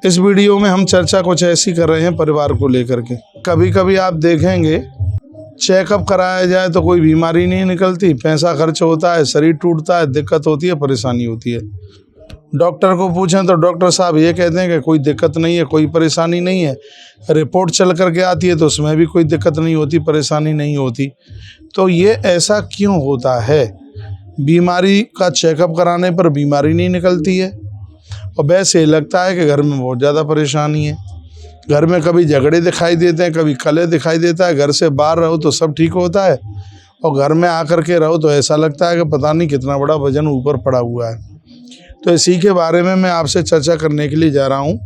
इस वीडियो में हम चर्चा कुछ ऐसी कर रहे हैं परिवार को लेकर के। कभी कभी आप देखेंगे चेकअप कराया जाए तो कोई बीमारी नहीं निकलती, पैसा खर्च होता है, शरीर टूटता है, दिक्कत होती है, परेशानी होती है। डॉक्टर को पूछें तो डॉक्टर साहब ये कहते हैं कि कोई दिक्कत नहीं है, कोई परेशानी नहीं है। रिपोर्ट चल करके आती है तो उसमें भी कोई दिक्कत नहीं होती, परेशानी नहीं होती। तो ये ऐसा क्यों होता है? बीमारी का चेकअप कराने पर बीमारी नहीं निकलती है और वैसे लगता है कि घर में बहुत ज़्यादा परेशानी है। घर में कभी झगड़े दिखाई देते हैं, कभी कलह दिखाई देता है। घर से बाहर रहो तो सब ठीक होता है और घर में आकर के रहो तो ऐसा लगता है कि पता नहीं कितना बड़ा वजन ऊपर पड़ा हुआ है। तो इसी के बारे में मैं आपसे चर्चा करने के लिए जा रहा हूँ।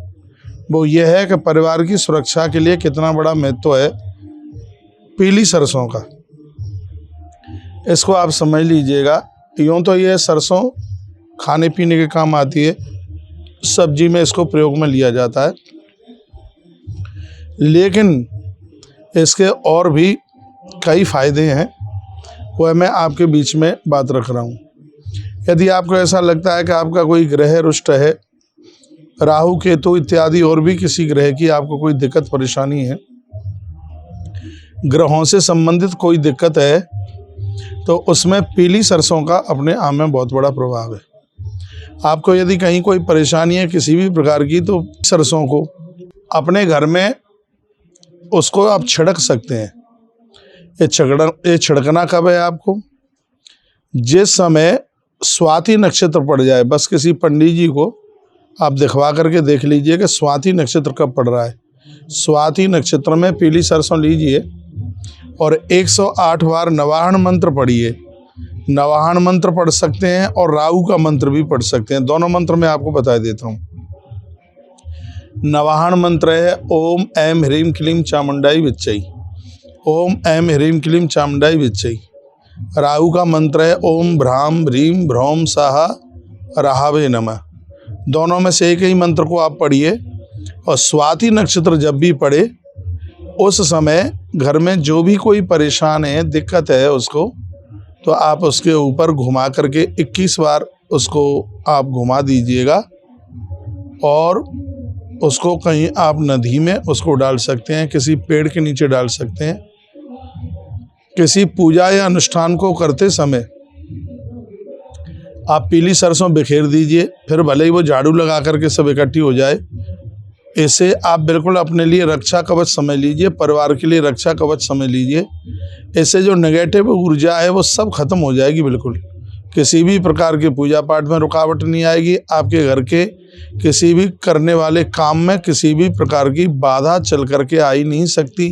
वो ये है कि परिवार की सुरक्षा के लिए कितना बड़ा महत्व है पीली सरसों का। इसको आप समझ लीजिएगा। यूँ तो ये सरसों खाने पीने के काम आती है, सब्जी में इसको प्रयोग में लिया जाता है, लेकिन इसके और भी कई फायदे हैं, वह मैं आपके बीच में बात रख रहा हूँ। यदि आपको ऐसा लगता है कि आपका कोई ग्रह रुष्ट है, राहु केतु इत्यादि और भी किसी ग्रह की आपको कोई दिक्कत परेशानी है, ग्रहों से संबंधित कोई दिक्कत है, तो उसमें पीली सरसों का अपने आप में बहुत बड़ा प्रभाव है। आपको यदि कहीं कोई परेशानी है किसी भी प्रकार की, तो सरसों को अपने घर में उसको आप छिड़क सकते हैं। ये छिड़कना कब है? आपको जिस समय स्वाति नक्षत्र पड़ जाए, बस किसी पंडित जी को आप दिखवा करके देख लीजिए कि स्वाति नक्षत्र कब पड़ रहा है। स्वाति नक्षत्र में पीली सरसों लीजिए और 108 बार नवाहन मंत्र पढ़िए। नवाहन मंत्र पढ़ सकते हैं और राहु का मंत्र भी पढ़ सकते हैं। दोनों मंत्र मैं आपको बता देता हूँ। नवाहन मंत्र है ओम ऐं ह्रीं क्लीं चामुंडाई विच्चई, ओम ऐं ह्रीं क्लीं चामुंडाई विच्चई। राहु का मंत्र है ओम भ्राम ह्रीं भ्रौम स्वाहा राहवे नमः। दोनों में से एक ही मंत्र को आप पढ़िए और स्वाति नक्षत्र जब भी पढ़े उस समय घर में जो भी कोई परेशान है, दिक्कत है उसको, तो आप उसके ऊपर घुमा करके 21 बार उसको आप घुमा दीजिएगा और उसको कहीं आप नदी में उसको डाल सकते हैं, किसी पेड़ के नीचे डाल सकते हैं। किसी पूजा या अनुष्ठान को करते समय आप पीली सरसों बिखेर दीजिए, फिर भले ही वो झाड़ू लगा करके सब इकट्ठी हो जाए। इसे आप बिल्कुल अपने लिए रक्षा कवच समझ लीजिए, परिवार के लिए रक्षा कवच समझ लीजिए। इससे जो नेगेटिव ऊर्जा है वो सब खत्म हो जाएगी। बिल्कुल किसी भी प्रकार के पूजा पाठ में रुकावट नहीं आएगी। आपके घर के किसी भी करने वाले काम में किसी भी प्रकार की बाधा चल करके आ ही नहीं सकती।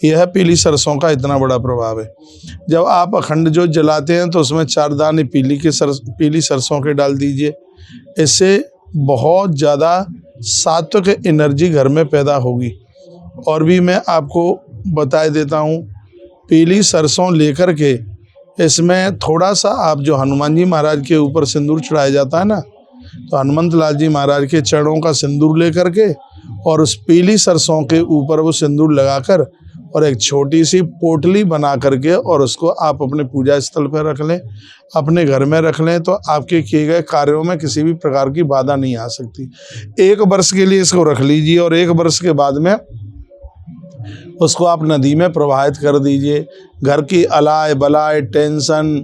यह पीली सरसों का इतना बड़ा प्रभाव है। जब आप अखंड ज्योत जलाते हैं तो उसमें 4 दाने पीली सरसों के डाल दीजिए। इससे बहुत ज़्यादा सात्विक एनर्जी घर में पैदा होगी। और भी मैं आपको बता देता हूँ, पीली सरसों लेकर के इसमें थोड़ा सा आप जो हनुमान जी महाराज के ऊपर सिंदूर चढ़ाया जाता है ना, तो हनुमंत लाल जी महाराज के चरणों का सिंदूर लेकर के और उस पीली सरसों के ऊपर वो सिंदूर लगाकर और एक छोटी सी पोटली बना करके और उसको आप अपने पूजा स्थल पर रख लें, अपने घर में रख लें, तो आपके किए गए कार्यों में किसी भी प्रकार की बाधा नहीं आ सकती। 1 वर्ष के लिए इसको रख लीजिए और 1 वर्ष के बाद में उसको आप नदी में प्रवाहित कर दीजिए। घर की अलाय बलाय, टेंशन,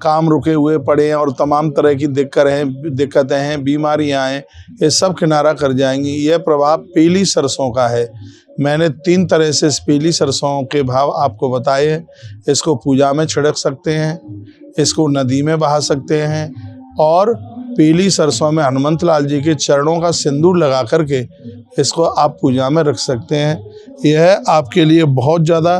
काम रुके हुए पड़े हैं और तमाम तरह की दिक्कतें हैं, बीमारियां हैं, ये सब किनारा कर जाएंगी। यह प्रभाव पीली सरसों का है। मैंने 3 तरह से इस पीली सरसों के भाव आपको बताए हैं। इसको पूजा में छिड़क सकते हैं, इसको नदी में बहा सकते हैं और पीली सरसों में हनुमंत लाल जी के चरणों का सिंदूर लगा करके इसको आप पूजा में रख सकते हैं। यह आपके लिए बहुत ज़्यादा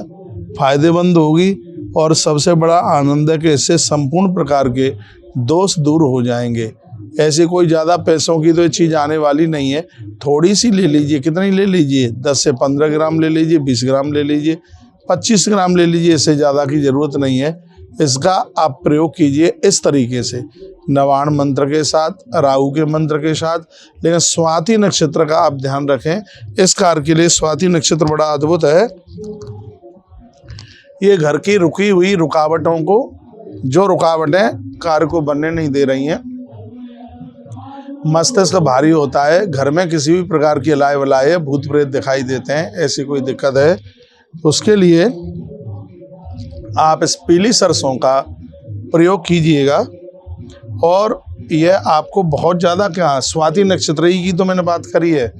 फायदेमंद होगी और सबसे बड़ा आनंद है कि इससे संपूर्ण प्रकार के दोष दूर हो जाएंगे। ऐसे कोई ज़्यादा पैसों की तो ये चीज़ आने वाली नहीं है। थोड़ी सी ले लीजिए। कितनी ले लीजिए? 10 से 15 ग्राम ले लीजिए, 20 ग्राम ले लीजिए, 25 ग्राम ले लीजिए। इससे ज़्यादा की ज़रूरत नहीं है। इसका आप प्रयोग कीजिए इस तरीके से, नवाहन मंत्र के साथ, राहु के मंत्र के साथ। लेकिन स्वाति नक्षत्र का आप ध्यान रखें। इस कार्य के लिए स्वाति नक्षत्र बड़ा अद्भुत है। ये घर की रुकी हुई रुकावटों को, जो रुकावटें कार्य को बनने नहीं दे रही हैं, मस्तिष्क भारी होता है, घर में किसी भी प्रकार की अलाय वलाय भूत प्रेत दिखाई देते हैं, ऐसी कोई दिक्कत है तो उसके लिए आप इस पीली सरसों का प्रयोग कीजिएगा। और यह आपको बहुत ज़्यादा क्या, स्वाति नक्षत्र की तो मैंने बात करी है,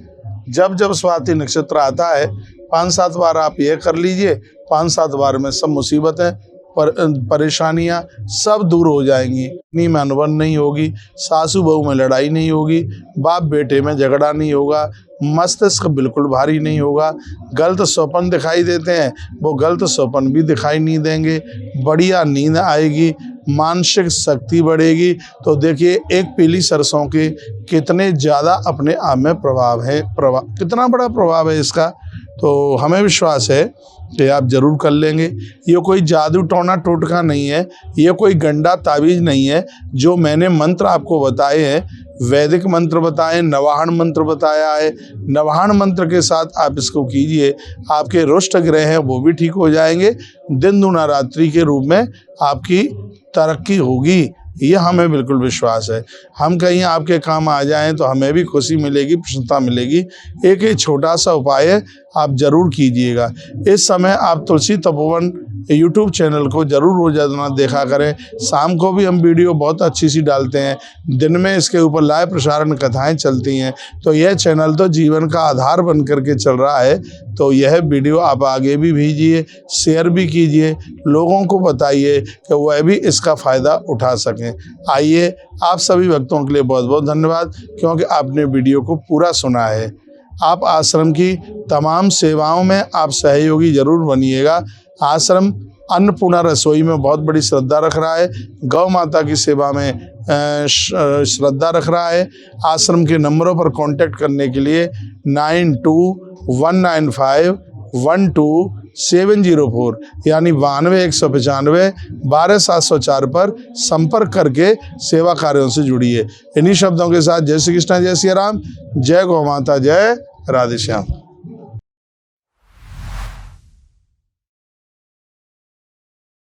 जब जब स्वाति नक्षत्र आता है 5-7 बार आप यह कर लीजिए, 5-7 बार में सब मुसीबतें परेशानियां सब दूर हो जाएंगी। पत्नी में अनबन नहीं होगी, सासू बहू में लड़ाई नहीं होगी, बाप बेटे में झगड़ा नहीं होगा, मस्तिष्क बिल्कुल भारी नहीं होगा, गलत स्वप्न दिखाई देते हैं वो गलत स्वप्न भी दिखाई नहीं देंगे, बढ़िया नींद आएगी, मानसिक शक्ति बढ़ेगी। तो देखिए एक पीली सरसों के कितने ज़्यादा अपने आप में प्रभाव है, कितना बड़ा प्रभाव है इसका। तो हमें विश्वास है कि आप जरूर कर लेंगे। ये कोई जादू टोना टोटका नहीं है, ये कोई गंडा ताबीज़ नहीं है। जो मैंने मंत्र आपको बताए हैं, वैदिक मंत्र बताए, नवाहन मंत्र बताया है, नवाहन मंत्र के साथ आप इसको कीजिए, आपके रुष्ट ग्रह हैं वो भी ठीक हो जाएंगे, दिन दुना रात्रि के रूप में आपकी तरक्की होगी, ये हमें बिल्कुल विश्वास है। हम कहीं आपके काम आ जाएं तो हमें भी खुशी मिलेगी, प्रसन्नता मिलेगी। एक ये छोटा सा उपाय है, आप जरूर कीजिएगा। इस समय आप तुलसी तपोवन यूट्यूब चैनल को जरूर रोजाना देखा करें। शाम को भी हम वीडियो बहुत अच्छी सी डालते हैं, दिन में इसके ऊपर लाइव प्रसारण कथाएं चलती हैं। तो यह चैनल तो जीवन का आधार बन करके चल रहा है। तो यह वीडियो आप आगे भी भेजिए, शेयर भी कीजिए, लोगों को बताइए कि वह भी इसका फ़ायदा उठा सकें। आइए, आप सभी भक्तों के लिए बहुत बहुत धन्यवाद, क्योंकि आपने वीडियो को पूरा सुना है। आप आश्रम की तमाम सेवाओं में आप सहयोगी जरूर बनिएगा। आश्रम अन्नपूर्णा रसोई में बहुत बड़ी श्रद्धा रख रहा है, गौ माता की सेवा में श्रद्धा रख रहा है। आश्रम के नंबरों पर कांटेक्ट करने के लिए 9219512704 यानी 92 195 12704 पर संपर्क करके सेवा कार्यों से जुड़िए। इन्हीं शब्दों के साथ जय श्री कृष्ण, जय श्री राम, जय गौ माता, जय राधे श्याम।